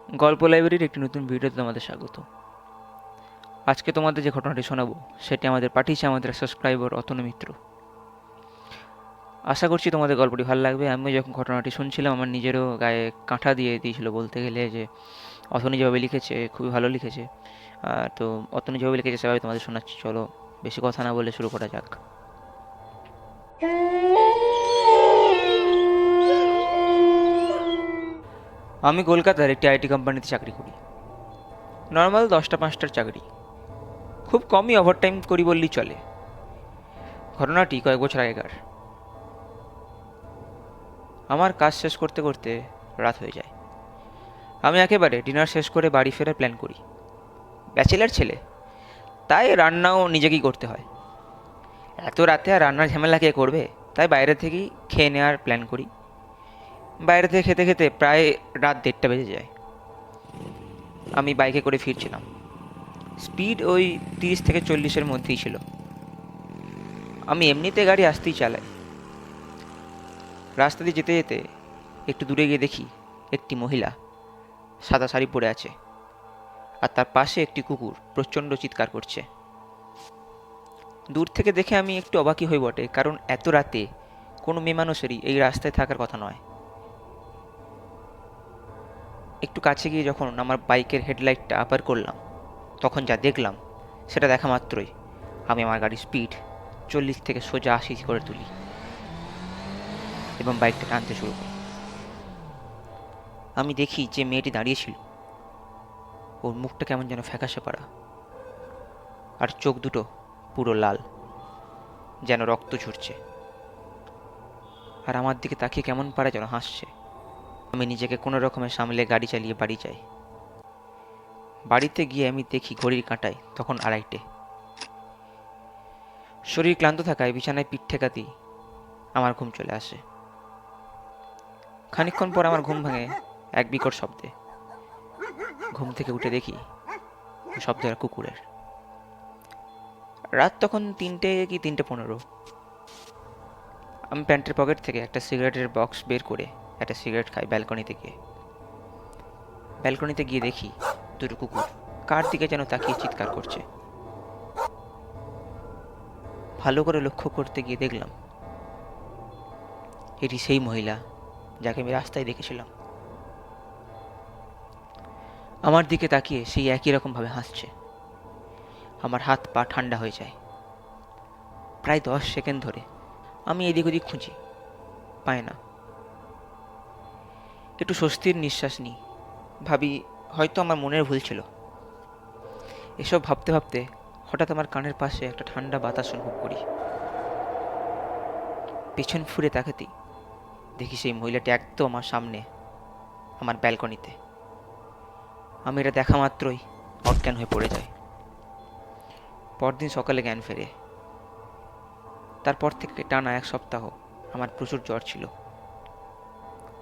গল্প লাইব্রেরির একটি নতুন ভিডিওতে তোমাদের স্বাগত। আজকে তোমাদের যে ঘটনাটি শোনাবো সেটি আমাদের পাঠিয়েছে আমাদের সাবস্ক্রাইবার অতনু মিত্র। আশা করছি তোমাদের গল্পটি ভালো লাগবে। আমি যখন ঘটনাটি শুনছিলাম আমার নিজেরও গায়ে কাঁটা দিয়ে দিয়েছিল, বলতে গেলে যে অতনু যেভাবে লিখেছে খুবই ভালো লিখেছে। তো অতনু যেভাবে লিখেছে সেভাবে তোমাদের শোনাচ্ছি। চলো বেশি কথা না বলে শুরু করা যাক। আমি কলকাতার একটি আইটি কোম্পানিতে চাকরি করি। নর্মাল 10টা-5টার চাকরি, খুব কমই ওভারটাইম করি বললেই চলে। ঘটনাটি কয়েক বছর আগেকার। আমার কাজ শেষ করতে করতে রাত হয়ে যায়। আমি একেবারে ডিনার শেষ করে বাড়ি ফেরার প্ল্যান করি। ব্যাচেলার ছেলে, তাই রান্নাও নিজেকেই করতে হয়। এত রাতে আর রান্নার ঝামেলা কে করবে, তাই বাইরে থেকেই খেয়ে নেওয়ার প্ল্যান করি। বাইরে থেকে খেতে খেতে প্রায় রাত 1:30 বেজে যায়। আমি বাইকে করে ফিরছিলাম। স্পিড ওই 30 থেকে 40-এর মধ্যেই ছিল। আমি এমনিতে গাড়ি আসতেই চালাই। রাস্তা দিয়ে যেতে যেতে একটু দূরে গিয়ে দেখি একটি মহিলা সাদা শাড়ি পরে আছে, আর তার পাশে একটি কুকুর প্রচণ্ড চিৎকার করছে। দূর থেকে দেখে আমি একটু অবাকই হই বটে, কারণ এত রাতে কোনো মেয়ে মানুষেরই এই রাস্তায় থাকার কথা নয়। একটু কাছে গিয়ে যখন আমার বাইকের হেডলাইটটা আপার করলাম, তখন যা দেখলাম সেটা দেখা মাত্রই আমি আমার গাড়ির স্পিড 40 থেকে সোজা 80 করে তুলি এবং বাইকটা টানতে শুরু করি। আমি দেখি যে মেয়েটি দাঁড়িয়েছিল, ওর মুখটা কেমন যেন ফ্যাকাশে পাড়া, আর চোখ দুটো পুরো লাল, যেন রক্ত ঝরছে, আর আমার দিকে তাকিয়ে কেমন পারা যেন হাসছে। আমি নিজেকে কোনো রকমে সামলে গাড়ি চালিয়ে বাড়ি যাই। বাড়িতে গিয়ে আমি দেখি ঘড়ির কাঁটায় তখন 2:30। শরীর ক্লান্ত থাকায় বিছানায় পিঠ ঠেকাতেই আমার ঘুম চলে আসে। খানিকক্ষণ পর আমার ঘুম ভাঙে এক বিকট শব্দে। ঘুম থেকে উঠে দেখি শব্দটা কুকুরের। রাত তখন 3টে কি 3:15। আমি প্যান্টের পকেট থেকে একটা সিগারেটের বক্স বের করে একটা সিগারেট খাই ব্যালকনিতে গিয়ে। ব্যালকনিতে গিয়ে দেখি দুটো কুকুর কার দিকে যেন তাকিয়ে চিৎকার করছে। ভালো করে লক্ষ্য করতে গিয়ে দেখলাম এটি সেই মহিলা যাকে আমি রাস্তায় দেখেছিলাম। আমার দিকে তাকিয়ে সেই একই রকমভাবে হাসছে। আমার হাত পা ঠান্ডা হয়ে যায়। প্রায় 10 সেকেন্ড ধরে আমি এদিক ওদিক খুঁজি, পাই না। একটু স্বস্তির নিঃশ্বাস নিই, ভাবি হয়তো আমার মনের ভুল ছিল। এসব ভাবতে ভাবতে হঠাৎ আমার কানের পাশে একটা ঠান্ডা বাতাস অনুভব করি। পেছন ফিরে তাকাতেই দেখি সেই মহিলাটি একদম আমার সামনে, আমার ব্যালকনিতে। আমি এটা দেখা মাত্রই অজ্ঞান হয়ে পড়ে যাই। পরদিন সকালে জ্ঞান ফেরে। তারপর থেকে টানা 1 সপ্তাহ আমার প্রচুর জ্বর ছিল।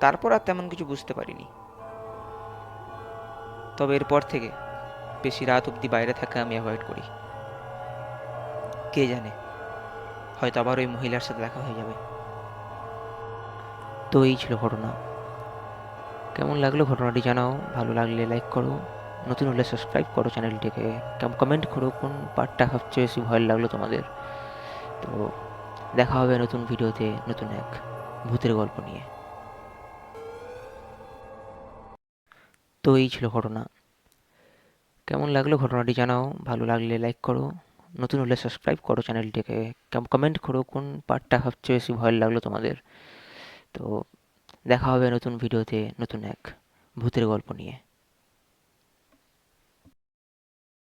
তারপর আর তেমন কিছু বুঝতে পারিনি। তবে এরপর থেকে বেশি রাত অবধি বাইরে থাকা আমি অ্যাভয়েড করি। কে জানে, হয়তো আবার ওই মহিলার সাথে দেখা হয়ে যাবে। তো এই ছিল ঘটনা। কেমন লাগলো ঘটনাটি জানাও। ভালো লাগলে লাইক করো, নতুন হলে সাবস্ক্রাইব করো চ্যানেলটিকে। কমেন্ট করো কোন পার্টটা সবচেয়ে বেশি ভয় লাগলো তোমাদের। তো দেখা হবে নতুন ভিডিওতে নতুন এক ভূতের গল্প নিয়ে। তো এই ছিল ঘটনা। কেমন লাগলো ঘটনাটি জানাও। ভালো লাগলে লাইক করো, নতুন হলে সাবস্ক্রাইব করো চ্যানেলটিকে। কমেন্ট করো কোন পার্টটা সবচেয়ে বেশি ভয় লাগলো তোমাদের। তো দেখা হবে নতুন ভিডিওতে নতুন এক ভূতের গল্প নিয়ে।